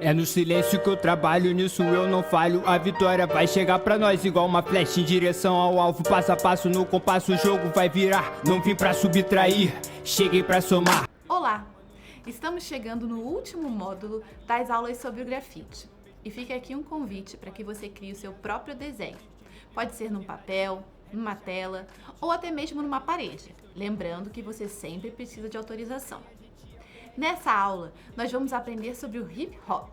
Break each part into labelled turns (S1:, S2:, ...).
S1: É no silêncio que eu trabalho, nisso eu não falho. A vitória vai chegar pra nós igual uma flecha em direção ao alvo. Passo a passo no compasso, o jogo vai virar. Não vim pra subtrair, cheguei pra somar.
S2: Olá! Estamos chegando no último módulo das aulas sobre o grafite. E fica aqui um convite para que você crie o seu próprio desenho. Pode ser num papel, numa tela ou até mesmo numa parede. Lembrando que você sempre precisa de autorização. Nessa aula, nós vamos aprender sobre o hip hop.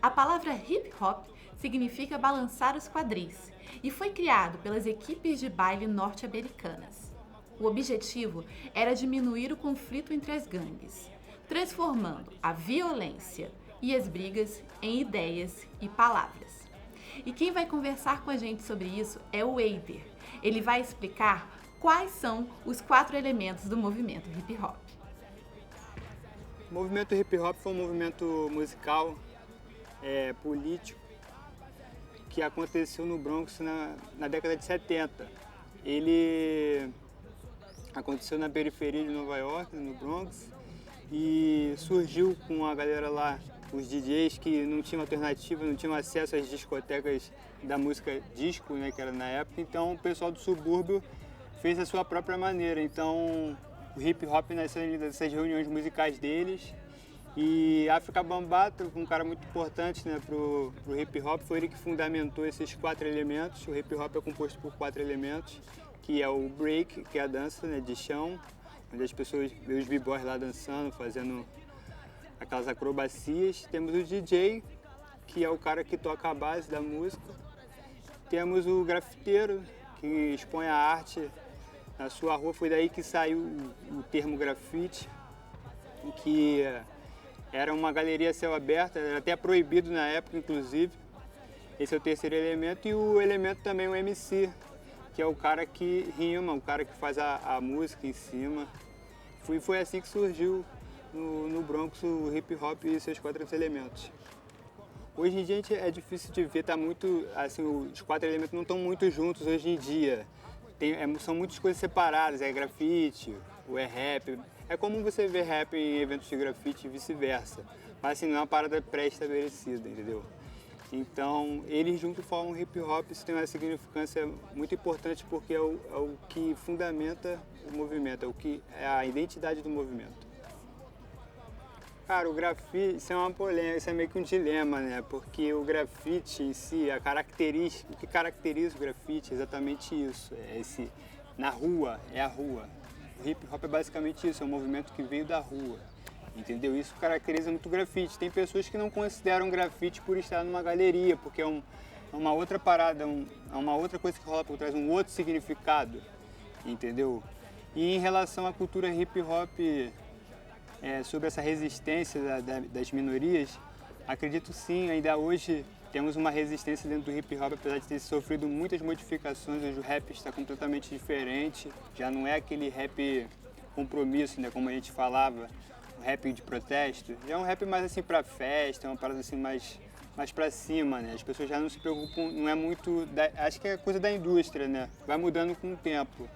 S2: A palavra hip hop significa balançar os quadris e foi criado pelas equipes de baile norte-americanas. O objetivo era diminuir o conflito entre as gangues, transformando a violência e as brigas em ideias e palavras. E quem vai conversar com a gente sobre isso é o Eider. Ele vai explicar quais são os 4 elementos do movimento hip hop.
S3: O movimento hip hop foi um movimento musical, político, que aconteceu no Bronx na década de 70. Ele aconteceu na periferia de Nova York, no Bronx, e surgiu com a galera lá, os DJs que não tinham alternativa, não tinham acesso às discotecas da música disco, né, que era na época. Então o pessoal do subúrbio fez a sua própria maneira. Então o hip hop nasceu dessas reuniões musicais deles. E Afrika Bambaataa, um cara muito importante, né, pro hip hop, foi ele que fundamentou esses 4 elementos. O hip hop é composto por 4 elementos, que é o break, que é a dança, né, de chão, onde as pessoas vê os b-boys lá dançando, fazendo aquelas acrobacias. Temos o DJ, que é o cara que toca a base da música. Temos o grafiteiro, que expõe a arte na sua rua. Foi daí que saiu o termo grafite, que era uma galeria a céu aberto, era até proibido na época, inclusive. Esse é o terceiro elemento. E o elemento também, o MC, que é o cara que rima, o cara que faz a música em cima. Foi assim que surgiu no Bronx o hip hop e seus 4 elementos. Hoje em dia é difícil de ver, tá muito, assim, os 4 elementos não estão muito juntos hoje em dia. São muitas coisas separadas, é grafite, ou é rap. É comum você ver rap em eventos de grafite e vice-versa, mas assim, não é uma parada pré-estabelecida, entendeu? Então, eles juntos formam hip hop. Isso tem uma significância muito importante porque é o que fundamenta o movimento, é a identidade do movimento. Cara, o grafite, isso é uma polêmica, isso é meio que um dilema, né? Porque o grafite em si, o que caracteriza o grafite é exatamente isso, na rua, é a rua. O hip hop é basicamente isso, é um movimento que veio da rua. Entendeu? Isso caracteriza muito o grafite. Tem pessoas que não consideram grafite por estar numa galeria, porque é uma outra parada, é uma outra coisa que rola por trás, um outro significado, entendeu? E em relação à cultura hip hop, sobre essa resistência das minorias, acredito sim, ainda hoje temos uma resistência dentro do hip hop, apesar de ter sofrido muitas modificações. Hoje o rap está completamente diferente, já não é aquele rap compromisso, né, como a gente falava, rap de protesto, já é um rap mais assim pra festa, é uma parada assim mais pra cima, né? As pessoas já não se preocupam, não é muito, acho que é coisa da indústria, né? Vai mudando com o tempo.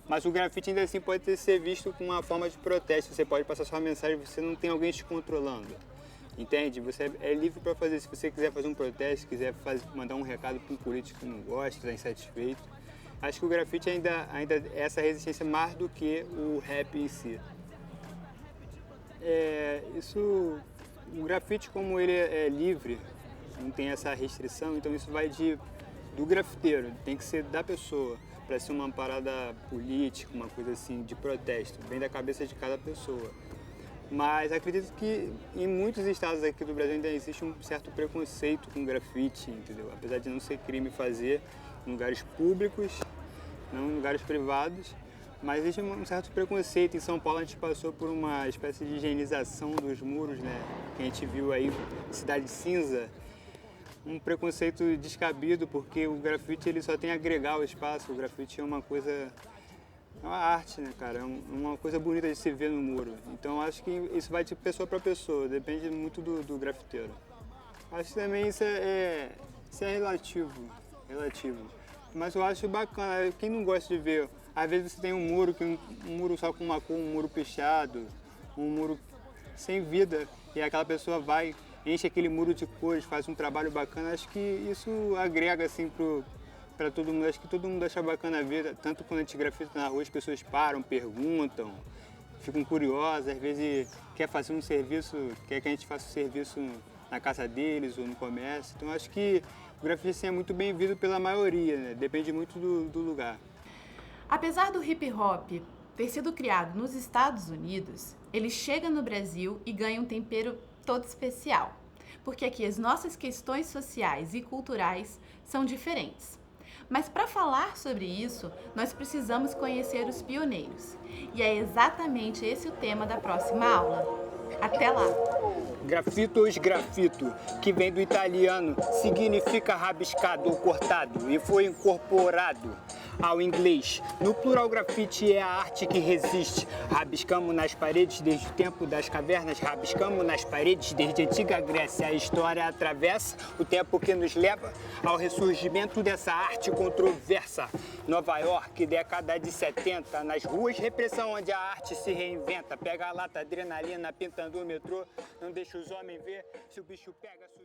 S3: Mas o grafite ainda assim pode ser visto como uma forma de protesto, você pode passar sua mensagem, você não tem alguém te controlando, entende? Você é livre para fazer, se você quiser fazer um protesto, quiser mandar um recado para um político que não gosta, está insatisfeito. Acho que o grafite ainda é essa resistência mais do que o rap em si. O grafite, como ele é livre, não tem essa restrição, então isso vai do grafiteiro, tem que ser da pessoa, para ser uma parada política, uma coisa assim de protesto, vem da cabeça de cada pessoa. Mas acredito que em muitos estados aqui do Brasil ainda existe um certo preconceito com grafite, entendeu? Apesar de não ser crime fazer em lugares públicos, não em lugares privados. Mas existe um certo preconceito. Em São Paulo a gente passou por uma espécie de higienização dos muros, né? Que a gente viu aí, Cidade Cinza. Um preconceito descabido, porque o grafite ele só tem a agregar ao espaço. O grafite é uma coisa, é uma arte, né, cara? É uma coisa bonita de se ver no muro. Então acho que isso vai de pessoa para pessoa, depende muito do grafiteiro. Acho que também isso é relativo. Mas eu acho bacana, quem não gosta de ver. Às vezes você tem um muro só com uma cor, um muro pichado, um muro sem vida, e aquela pessoa vai enche aquele muro de cores, faz um trabalho bacana. Acho que isso agrega assim para todo mundo. Acho que todo mundo acha bacana ver, tanto quando a gente grafita na rua, as pessoas param, perguntam, ficam curiosas, às vezes quer fazer um serviço, quer que a gente faça um serviço na casa deles ou no comércio. Então acho que o grafite assim, é muito bem-vindo pela maioria, né? Depende muito do lugar.
S2: Apesar do hip hop ter sido criado nos Estados Unidos, ele chega no Brasil e ganha um tempero todo especial, porque aqui as nossas questões sociais e culturais são diferentes. Mas para falar sobre isso, nós precisamos conhecer os pioneiros. E é exatamente esse o tema da próxima aula. Até lá!
S3: Grafito ou esgrafito, que vem do italiano, significa rabiscado ou cortado e foi incorporado ao inglês. No plural, grafite é a arte que resiste. Rabiscamos nas paredes desde o tempo das cavernas, rabiscamos nas paredes desde a antiga Grécia. A história atravessa o tempo que nos leva ao ressurgimento dessa arte controversa. Nova York, década de 70, nas ruas, repressão onde a arte se reinventa. Pega a lata, adrenalina, pintando o metrô, não deixa os homens ver se o bicho pega.